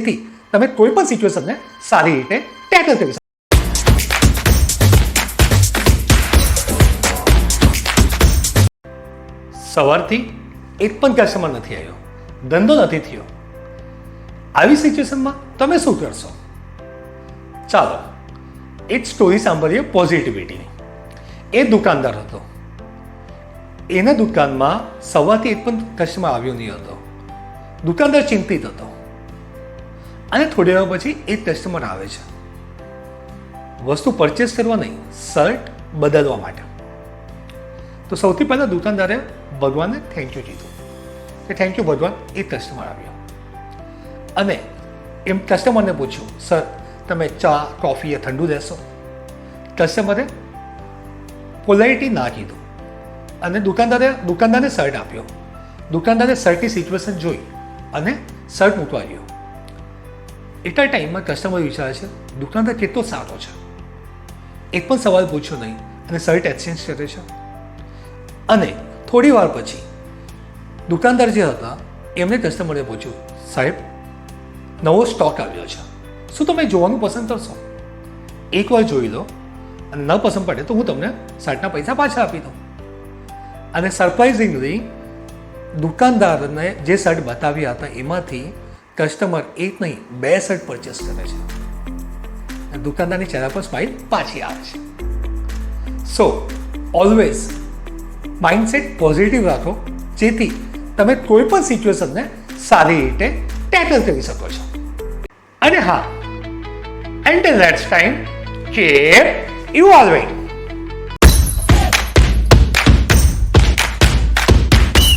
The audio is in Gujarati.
જેથી તમે કોઈ પણ સિચ્યુએશનને સારી રીતે ટેકલ કરી શકો. સવારથી એક પણ કસ્ટમર નથી આવ્યો, ધંધો નથી થયો. આવી સિચ્યુએશનમાં તમે શું કરશો? ચાલો એક સ્ટોરી સાંભળીએ પોઝિટિવિટીની. એ દુકાનદાર હતો, એના દુકાનમાં સવારથી એક પણ કસ્ટમર આવ્યો નહીં હતો. દુકાનદાર ચિંતિત હતો અને થોડી વાર પછી એક કસ્ટમર આવે છે વસ્તુ પરચેસ કરવા નહીં, શર્ટ બદલવા માટે. તો સૌથી પહેલાં દુકાનદારે ભગવાનને થેન્ક યુ કીધું કે થેન્ક યુ ભગવાન, એક કસ્ટમર આવ્યો. અને એમ કસ્ટમરને પૂછ્યું, સર તમે ચા કોફી એ ઠંડુ લેશો? કસ્ટમરે પોલાઇટી ના કીધું અને દુકાનદારને શર્ટ આપ્યો. દુકાનદારે શર્ટની સિચ્યુએશન જોઈ અને શર્ટ મૂકવા ગયો. એટલા ટાઈમમાં કસ્ટમર વિચારે છે દુકાનદાર કેટલો સારો છે, એક પણ સવાલ પૂછ્યો નહીં અને શર્ટ એક્સચેન્જ કરે છે. અને થોડી વાર પછી દુકાનદાર જે હતા એમને કસ્ટમરે પૂછ્યું, સાહેબ નવો સ્ટોક આવ્યો છે, શું તમે જોવાનું પસંદ કરશો? એકવાર જોઈ લો અને ન પસંદ પડે તો હું તમને શર્ટના પૈસા પાછા આપી દઉં. અને સરપ્રાઇઝિંગલી દુકાનદારને જે શર્ટ બતાવ્યા હતા એમાંથી કસ્ટમર એક નહીં 2 શર્ટ પરચેસ કરે છે. દુકાનદારની ચહેરા પર સ્માઇલ પાછી આવે છે. સો ઓલવેઝ માઇન્ડસેટ પોઝિટિવ રાખો, જેથી તમે કોઈ પણ સિચ્યુએશનને સારી રીતે ટેકલ કરી શકો છો. અને હા, until next time, keep evolving.